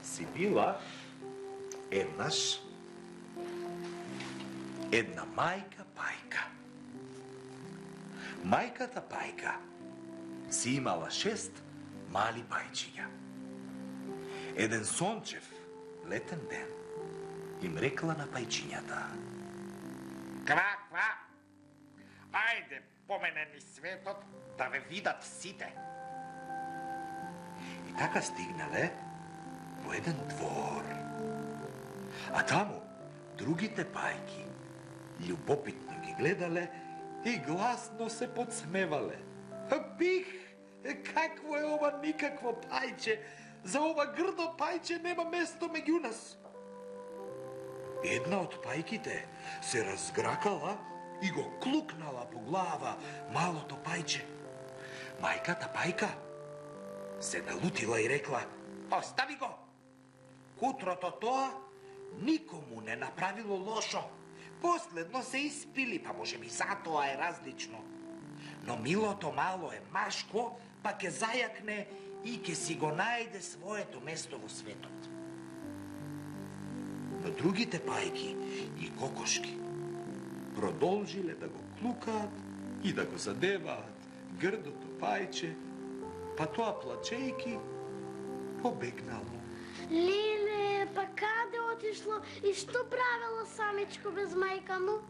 Си била еднаш една мајка пајка. Мајката пајка си имала 6 мали пајчиња. Еден сончев летен ден им рекла на пајчињата: Ква, ква, ајде по мене низ светот да ве видат сите. И така стигнале во еден двор. А таму другите пајки љубопитно ги гледале и гласно се подсмевале. Бих, какво е ова никакво пајче? За ова грдо пајче нема место меѓу нас. Една од пајките се разгракала и го клукнала по глава малото пајче. Мајката пајка се налутила и рекла: Остави го! Утрото тоа никому не направило лошо. Последно се испили, па може би затоа е различно. Но милото мало е машко, па ке зајакне и ке си го најде своето место во светот. Но другите пајки и кокошки продолжиле да го клукаат и да го задеваат грдото пајче, па тоа плачејки побегнало. Леле, па каде отишло и што правило самичко без мајка му?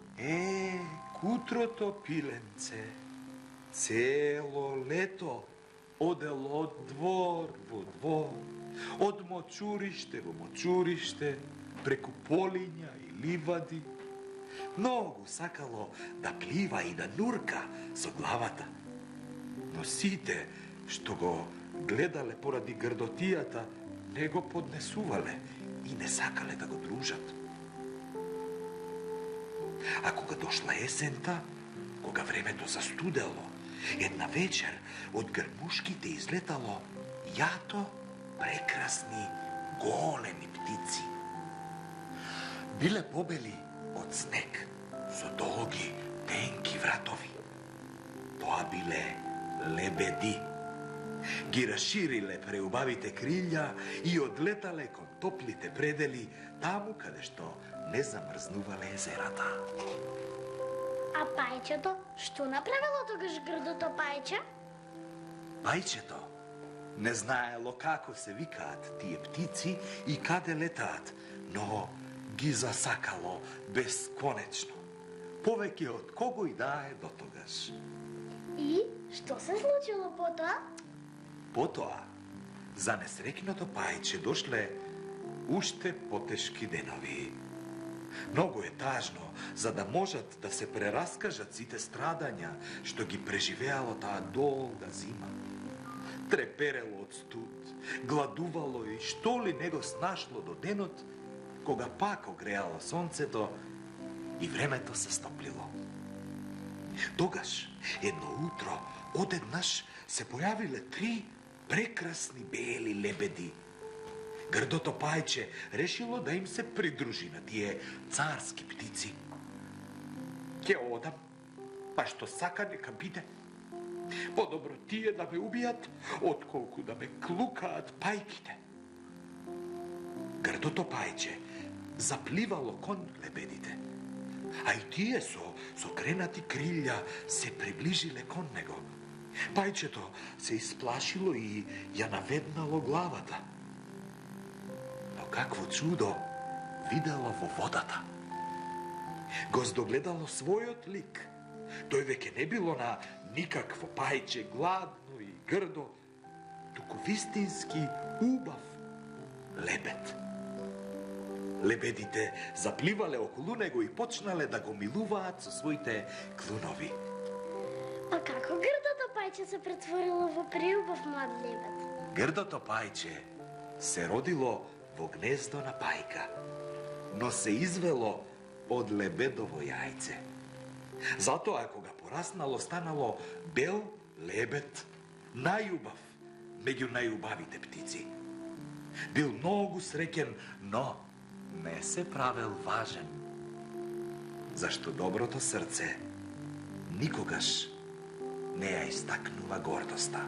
Кутрото пиленце цело лето одело од двор во двор, од мочуриште во мочуриште, преку полиња и ливади. Многу сакало да плива и да нурка со главата. Но сите што го гледале поради грдотијата не го поднесувале и не сакале да го дружат. А кога дошла есента, кога времето застудело, една вечер од грмушките излетало јато прекрасни големи птици. Биле побели од снег, со долги, тенки вратови. Тоа биле лебеди. Ги расшириле преубавите крилја и одлетале кон топлите предели, таму каде што не замрзнувале езерата. А пајчето, што направило тогаш грдото пајче? Пајчето не знаело како се викаат тие птици и каде летаат, но ги засакало бесконечно, повеќе од кого и да е до тогаш. И што се случило потоа? Потоа, за несреќното пајче дошле уште потешки денови. Многу е тажно за да можат да се прераскажат сите страдања што ги преживеало таа долга зима. Треперело од студ, гладувало и што ли не го снашло до денот кога пак огреало сонцето и времето се стоплило. Тогаш, едно утро, одеднаш се појавиле 3 прекрасни бели лебеди. Грдото пајче решило да им се придружи на тие царски птици. Ке одам, па што сака нека биде. Подобро тие да ме убијат, отколку да ме клукаат пајките. Грдото пајче запливало кон лебедите, а и тие со кренати крилја се приближиле кон него. Пајчето се исплашило и ја наведнало главата. Но какво чудо видело во водата. Го здогледало својот лик. Тој веќе не било на никакво пајче гладно и грдо, туку вистински убав лебед. Лебедите запливале околу него и почнале да го милуваат со своите клунови. А како грдото пајче се претворило во преубав млад лебед? Грдото пајче се родило во гнездо на пајка, но се извело од лебедово јајце. Затоа кога пораснало станало бел лебед, најубав меѓу најубавите птици. Бил многу среќен, но не се правел важен, зашто доброто срце никогаш не ја истакнува гордоста.